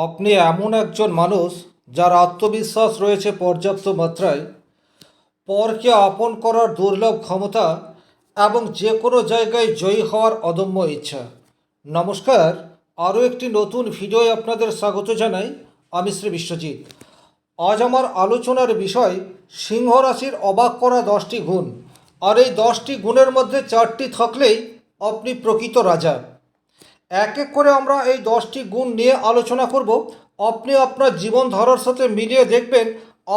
আপনি এমন একজন মানুষ যার আত্মবিশ্বাস রয়েছে পর্যাপ্ত মাত্রায়, পরকে আপন করার দুর্লভ ক্ষমতা এবং যে কোনো জায়গায় জয়ী হওয়ার অদম্য ইচ্ছা। নমস্কার, আরও একটি নতুন ভিডিওয় আপনাদের স্বাগত জানাই। আমি শ্রী বিশ্বজিৎ। আজ আমার আলোচনার বিষয় সিংহ রাশির অবাক করা 10টি গুণ। আর এই 10টি গুণের মধ্যে 4টি থাকলেই আপনি প্রকৃত রাজা। এক এক করে আমরা এই 10টি গুণ নিয়ে আলোচনা করব। আপনি আপনার জীবনধারার সাথে মিলিয়ে দেখবেন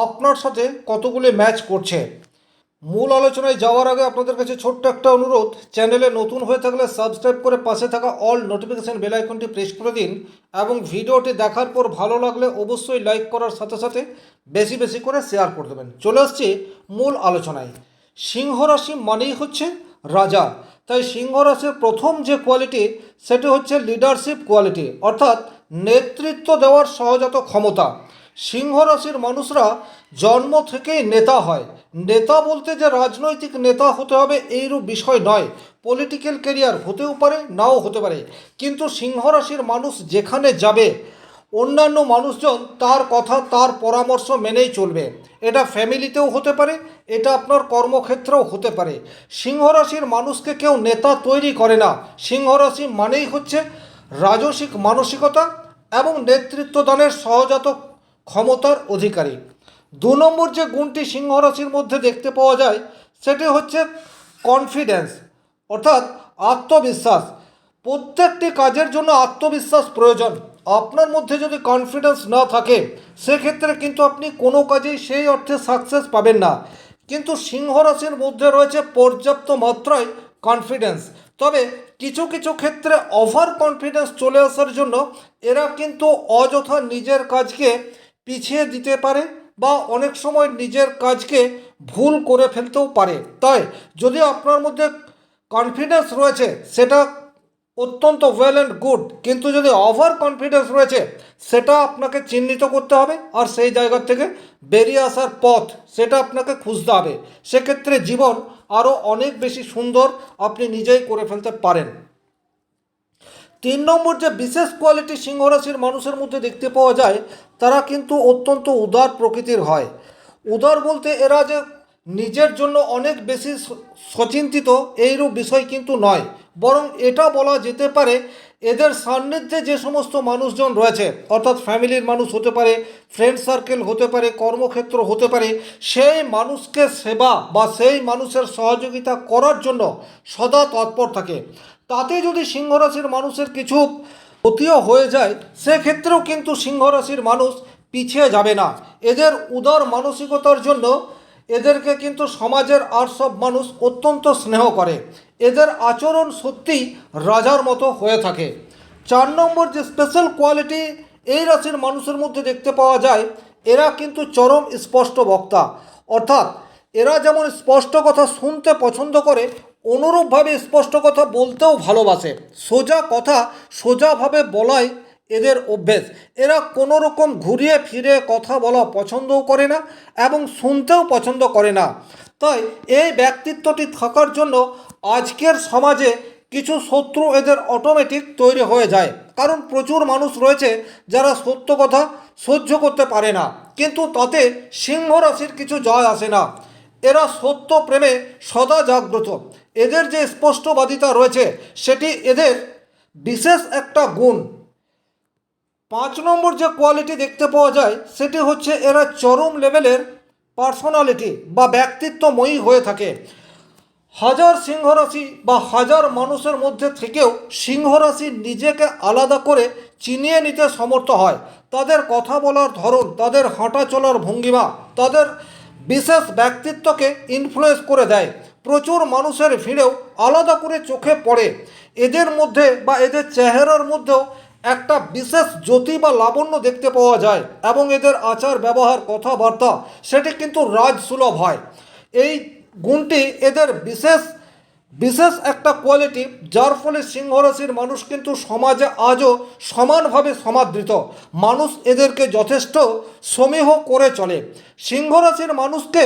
আপনার সাথে কতগুলি ম্যাচ করছে। মূল আলোচনায় যাওয়ার আগে আপনাদের কাছে ছোট্ট একটা অনুরোধ, চ্যানেলে নতুন হয়ে থাকলে সাবস্ক্রাইব করে পাশে থাকা অল নোটিফিকেশান বেল আইকনটি প্রেস করে দিন এবং ভিডিওটি দেখার পর ভালো লাগলে অবশ্যই লাইক করার সাথে সাথে বেশি বেশি করে শেয়ার করে দেবেন। চলে আসছি মূল আলোচনায়। সিংহ রাশি মানেই হচ্ছে রাজা। তাই সিংহ রাশির প্রথম যে কোয়ালিটি সেটি হচ্ছে লিডারশিপ কোয়ালিটি, অর্থাৎ নেতৃত্ব দেওয়ার সহজাত ক্ষমতা। সিংহ রাশির মানুষরা জন্ম থেকেই নেতা হয়। নেতা বলতে যে রাজনৈতিক নেতা হতে হবে এইরূপ বিষয় নয়। পলিটিক্যাল ক্যারিয়ার হতেও পারে, নাও হতে পারে, কিন্তু সিংহ রাশির মানুষ যেখানে যাবে অন্যান্য মানুষজন তার কথা, তার পরামর্শ মেনেই চলবে। এটা ফ্যামিলিতেও হতে পারে, এটা আপনার কর্মক্ষেত্রেও হতে পারে। সিংহ রাশির মানুষকে কেউ নেতা তৈরি করে না। সিংহ রাশি মানেই হচ্ছে রাজসিক মানসিকতা এবং নেতৃত্বদানের সহজাত ক্ষমতার অধিকারী। 2 নম্বর যে গুণটি সিংহ রাশির মধ্যে দেখতে পাওয়া যায় সেটি হচ্ছে কনফিডেন্স, অর্থাৎ আত্মবিশ্বাস। প্রত্যেকটি কাজের জন্য আত্মবিশ্বাস প্রয়োজন। আপনার মধ্যে যদি কনফিডেন্স না থাকে সেক্ষেত্রে কিন্তু আপনি কোনো কাজেই সেই অর্থে সাকসেস পাবেন না। কিন্তু সিংহ রাশির মধ্যে রয়েছে পর্যাপ্ত মাত্রায় কনফিডেন্স। তবে কিছু কিছু ক্ষেত্রে ওভার কনফিডেন্স চলে আসার জন্য এরা কিন্তু অযথা নিজের কাজকে পিছিয়ে দিতে পারে বা অনেক সময় নিজের কাজকে ভুল করে ফেলতেও পারে। তাই যদি আপনার মধ্যে কনফিডেন্স রয়েছে সেটা অত্যন্ত ওয়েল অ্যান্ড গুড, কিন্তু যদি ওভার কনফিডেন্স রয়েছে সেটা আপনাকে চিহ্নিত করতে হবে আর সেই জায়গা থেকে বেরিয়ে আসার পথ সেটা আপনাকে খুঁজতে হবে। সেক্ষেত্রে জীবন আরও অনেক বেশি সুন্দর আপনি নিজেই করে ফেলতে পারেন। 3 নম্বর যে বিশেষ কোয়ালিটি সিংহ রাশির মানুষের মধ্যে দেখতে পাওয়া যায় তারা কিন্তু অত্যন্ত উদার প্রকৃতির হয়। উদার বলতে এরা যে নিজের জন্য অনেক বেশি সচিন্তিত এইরূপ বিষয় কিন্তু নয়, বরং এটা বলা যেতে পারে এদের সান্নিধ্যে যে সমস্ত মানুষজন রয়েছে, অর্থাৎ ফ্যামিলির মানুষ হতে পারে, ফ্রেন্ড সার্কেল হতে পারে, কর্মক্ষেত্র হতে পারে, সেই মানুষকে সেবা বা সেই মানুষের সহযোগিতা করার জন্য সদা তৎপর থাকে। তাতে যদি সিংহ রাশির মানুষের কিছু ক্ষতিও হয়ে যায় সেক্ষেত্রেও কিন্তু সিংহ রাশির মানুষ পিছিয়ে যাবে না। এদের উদার মানসিকতার জন্য এদেরকে কিন্তু সমাজের আর সব মানুষ অত্যন্ত স্নেহ করে। এদের আচরণ সত্যিই রাজার মতো হয়ে থাকে। 4 নম্বর যে স্পেশাল কোয়ালিটি এই রাশির মানুষের মধ্যে দেখতে পাওয়া যায়, এরা কিন্তু চরম স্পষ্ট বক্তা। অর্থাৎ এরা যেমন স্পষ্ট কথা শুনতে পছন্দ করে, অনুরূপভাবে স্পষ্ট কথা বলতেও ভালোবাসে। সোজা কথা সোজাভাবে বলাই এদের অভ্যেস। এরা কোনো রকম ঘুরিয়ে ফিরে কথা বলা পছন্দও করে না এবং শুনতেও পছন্দ করে না। তাই এই ব্যক্তিত্বটি থাকার জন্য আজকের সমাজে কিছু শত্রু এদের অটোমেটিক তৈরি হয়ে যায়, কারণ প্রচুর মানুষ রয়েছে যারা সত্য কথা সহ্য করতে পারে না, কিন্তু তাতে সিংহ রাশির কিছু যায় আসে না। এরা সত্য প্রেমে সদা জাগ্রত। এদের যে স্পষ্টবাদিতা রয়েছে সেটি এদের বিশেষ একটা গুণ। 5 নম্বর যে কোয়ালিটি দেখতে পাওয়া যায় সেটি হচ্ছে এরা চরম লেভেলের পার্সোনালিটি বা ব্যক্তিত্বময়ী হয়ে থাকে। হাজার সিংহ রাশি বা হাজার মানুষের মধ্যে থেকেও সিংহ রাশি নিজেকে আলাদা করে চিনিয়ে নিতে সমর্থ হয়। তাদের কথা বলার ধরন, তাদের হাঁটা চলার ভঙ্গিমা তাদের বিশেষ ব্যক্তিত্বকে ইনফ্লুয়েন্স করে দেয়। প্রচুর মানুষের ভিড়েও আলাদা করে চোখে পড়ে। এদের মধ্যে বা এদের চেহারার মধ্যেও একটা বিশেষ জ্যোতি বা লাবণ্য দেখতে পাওয়া যায় এবং এদের আচার ব্যবহার কথাবার্তা সেটি কিন্তু রাজসুলভ হয়। এই গুণটি এদের বিশেষ বিশেষ একটা কোয়ালিটি, যার ফলে সিংহ রাশির মানুষ কিন্তু সমাজে আজও সমানভাবে সমাদৃত। মানুষ এদেরকে যথেষ্ট সমীহ করে চলে। সিংহ রাশির মানুষকে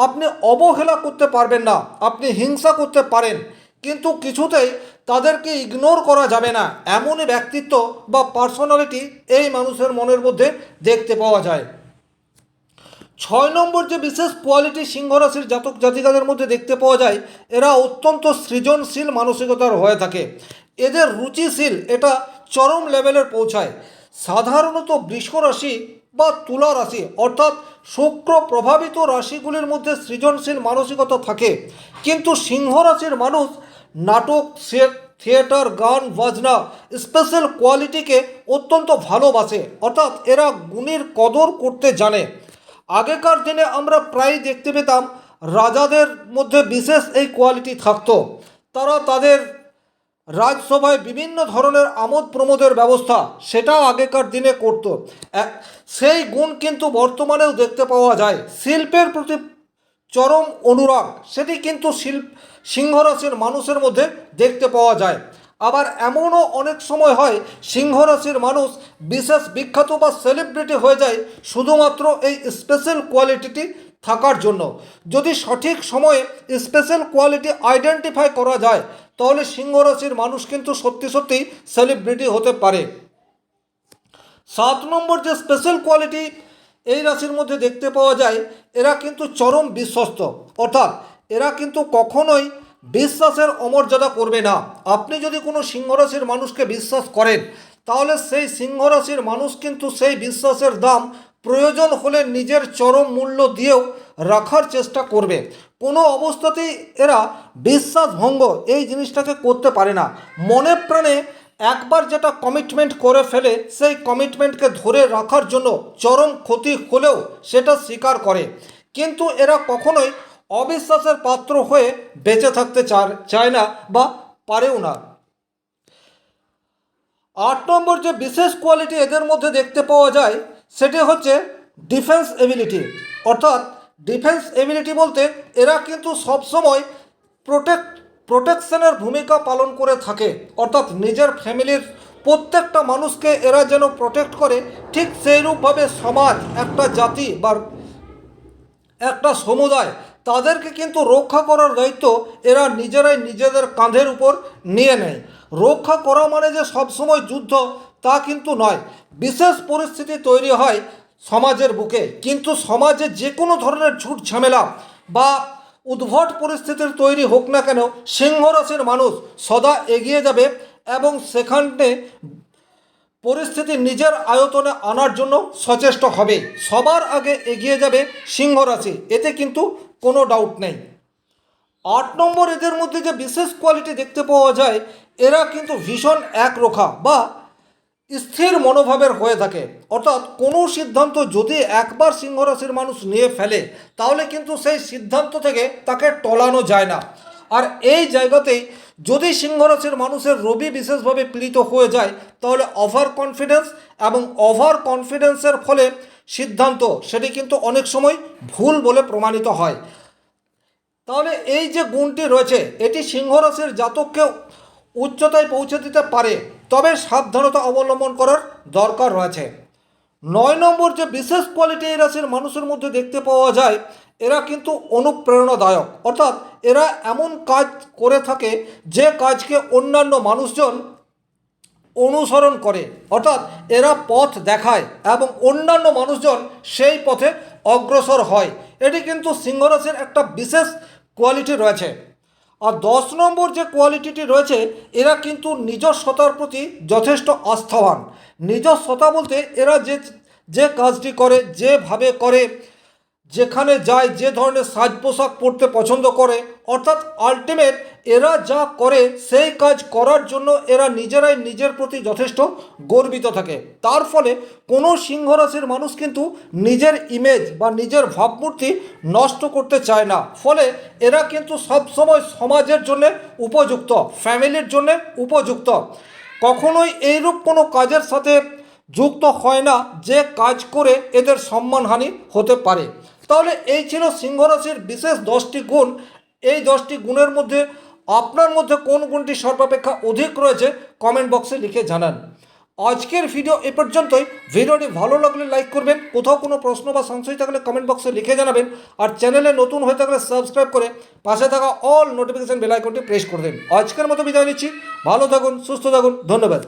আপনি অবহেলা করতে পারবেন না। আপনি হিংসা করতে পারেন, কিন্তু কিছুতেই তাদেরকে ইগনোর করা যাবে না, এমনই ব্যক্তিত্ব বা পার্সোনালিটি এই মানুষের মনের মধ্যে দেখতে পাওয়া যায়। 6 নম্বর যে বিশেষ কোয়ালিটি সিংহ রাশির জাতক জাতিকাদের মধ্যে দেখতে পাওয়া যায়, এরা অত্যন্ত সৃজনশীল মানসিকতার হয়ে থাকে। এদের রুচিশীল এটা চরম লেভেলের পৌঁছায়। সাধারণত বৃষ রাশি বা তুলা রাশি অর্থাৎ শুক্র প্রভাবিত রাশিগুলির মধ্যে সৃজনশীল মানসিকতা থাকে, কিন্তু সিংহ রাশির মানুষ নাটক, থিয়েটার, গান বাজনা স্পেশাল কোয়ালিটিকে অত্যন্ত ভালোবাসে, অর্থাৎ এরা গুণের কদর করতে জানে। আগেকার দিনে আমরা প্রায় দেখতে পেতাম রাজাদের মধ্যে বিশেষ এই কোয়ালিটি থাকতো। তারা তাদের রাজসভায় বিভিন্ন ধরনের আমোদ প্রমোদের ব্যবস্থা সেটাও আগেকার দিনে করতো। সেই গুণ কিন্তু বর্তমানেও দেখতে পাওয়া যায়। শিল্পের প্রতি চরম অনুরাগ সেটি কিন্তু সিংহ রাশির মানুষের মধ্যে দেখতে পাওয়া যায়। আবার এমনও অনেক সময় হয় সিংহ রাশির মানুষ বিশেষ বিখ্যাত বা সেলিব্রিটি হয়ে যায় শুধুমাত্র এই স্পেশাল কোয়ালিটিটি থাকার জন্য। যদি সঠিক সময়ে স্পেশাল কোয়ালিটি আইডেন্টিফাই করা যায় তাহলে সিংহ রাশির মানুষ কিন্তু সত্যি সত্যি সেলিব্রিটি হতে পারে। 7 নম্বর যে স্পেশাল কোয়ালিটি এই রাশির মধ্যে দেখতে পাওয়া যায়, এরা কিন্তু চরম বিশ্বস্ত, অর্থাৎ এরা কিন্তু কখনোই বিশ্বাসের অমর্যাদা করবে না। আপনি যদি কোনো সিংহ রাশির মানুষকে বিশ্বাস করেন তাহলে সেই সিংহ রাশির মানুষ কিন্তু সেই বিশ্বাসের দাম প্রয়োজন হলে নিজের চরম মূল্য দিয়েও রাখার চেষ্টা করবে। কোনো অবস্থাতেই এরা বিশ্বাসভঙ্গ এই জিনিসটাকে করতে পারে না। মনে প্রাণে একবার যেটা কমিটমেন্ট করে ফেলে সেই কমিটমেন্টকে ধরে রাখার জন্য চরম ক্ষতি হলেও সেটা স্বীকার করে, কিন্তু এরা কখনোই অবিশ্বাসের পাত্র হয়ে বেঁচে থাকতে চায় না বা পারেও না। 8 নম্বর যে বিশেষ কোয়ালিটি এদের মধ্যে দেখতে পাওয়া যায় সেটি হচ্ছে ডিফেন্স এবিলিটি, অর্থাৎ ডিফেন্স এবিলিটি বলতে এরা কিন্তু সবসময় প্রোটেকশনের ভূমিকা পালন করে থাকে, অর্থাৎ নিজের ফ্যামিলির প্রত্যেকটা মানুষকে এরা যেন প্রোটেক্ট করে, ঠিক সেইরূপভাবে সমাজ, একটা জাতি বা একটা সমুদায় তাদেরকে কিন্তু রক্ষা করার দায়িত্ব এরা নিজেরাই নিজেদের কাঁধের উপর নিয়ে নেয়। রক্ষা করা মানে যে সবসময় যুদ্ধ তা কিন্তু নয়। বিশেষ পরিস্থিতি তৈরি হয় সমাজের বুকে, কিন্তু সমাজে যে কোনো ধরনের ঝুট ঝামেলা বা উদ্ভট পরিস্থিতির তৈরি হোক না কেন সিংহ রাশির মানুষ সদা এগিয়ে যাবে এবং সেখানে পরিস্থিতি নিজের আয়তনে আনার জন্য সচেষ্ট হবে। সবার আগে এগিয়ে যাবে সিংহ রাশি, এতে কিন্তু কোনো ডাউট নেই। 8 নম্বর এদের মধ্যে যে বিশেষ কোয়ালিটি দেখতে পাওয়া যায়, এরা কিন্তু ভীষণ একরোখা বা স্থির মনোভাবের হয়ে থাকে, অর্থাৎ কোনো সিদ্ধান্ত যদি একবার সিংহ রাশির মানুষ নিয়ে ফেলে তাহলে কিন্তু সেই সিদ্ধান্ত থেকে তাকে টলানো যায় না। আর এই জায়গাতেই যদি সিংহ রাশির মানুষের রবি বিশেষভাবে পীড়িত হয়ে যায় তাহলে ওভার কনফিডেন্স এবং ওভার কনফিডেন্সের ফলে সিদ্ধান্ত সেটি কিন্তু অনেক সময় ভুল বলে প্রমাণিত হয়। তাহলে এই যে গুণটি রয়েছে এটি সিংহ রাশির জাতককে উচ্চতায় পৌঁছে দিতে পারে, তবে সাবধানতা অবলম্বন করার দরকার রয়েছে। 9 নম্বর যে বিশেষ কোয়ালিটি এই রাশির মানুষের মধ্যে দেখতে পাওয়া যায়, এরা কিন্তু অনুপ্রেরণাদায়ক, অর্থাৎ এরা এমন কাজ করে থাকে যে কাজকে অন্যান্য মানুষজন অনুসরণ করে, অর্থাৎ এরা পথ দেখায় এবং অন্যান্য মানুষজন সেই পথে অগ্রসর হয়। এটি কিন্তু সিংহ রাশির একটা বিশেষ কোয়ালিটি রয়েছে। আর 10 নম্বর যে কোয়ালিটিটি রয়েছে, এরা কিন্তু নিজস্বতার প্রতি যথেষ্ট আস্থাবান। নিজস্বতা বলতে এরা যে কাজটি করে, যেভাবে করে, যেখানে যায়, যে ধরনের সাজ পোশাক পরতে পছন্দ করে, অর্থাৎ আলটিমেট এরা যা করে সেই কাজ করার জন্য এরা নিজেরাই নিজের প্রতি যথেষ্ট গর্বিত থাকে। তার ফলে কোনো সিংহ রাশির মানুষ কিন্তু নিজের ইমেজ বা নিজের ভাবমূর্তি নষ্ট করতে চায় না। ফলে এরা কিন্তু সবসময় সমাজের জন্য উপযুক্ত, ফ্যামিলির জন্য উপযুক্ত, কখনোই এইরূপ কোনো কাজের সাথে যুক্ত হয় না যে কাজ করে এদের সম্মানহানি হতে পারে। তাহলে এই ছিল সিংহ রাশির বিশেষ 10টি গুণ। এই 10টি গুণের মধ্যে আপনার মধ্যে কোন গুণটি সর্বাপেক্ষা অধিক রয়েছে কমেন্ট বক্সে লিখে জানান। আজকের ভিডিও এ পর্যন্তই। ভিডিওটি ভালো লাগলে লাইক করবেন, কোথাও কোনো প্রশ্ন বা সংশয় থাকলে কমেন্ট বক্সে লিখে জানাবেন, আর চ্যানেলে নতুন হয়ে থাকলে সাবস্ক্রাইব করে পাশে থাকা অল নোটিফিকেশন বেল আইকনটি প্রেস করে দেন। আজকের মতো বিদায় নিচ্ছি, ভালো থাকুন, সুস্থ থাকুন, ধন্যবাদ।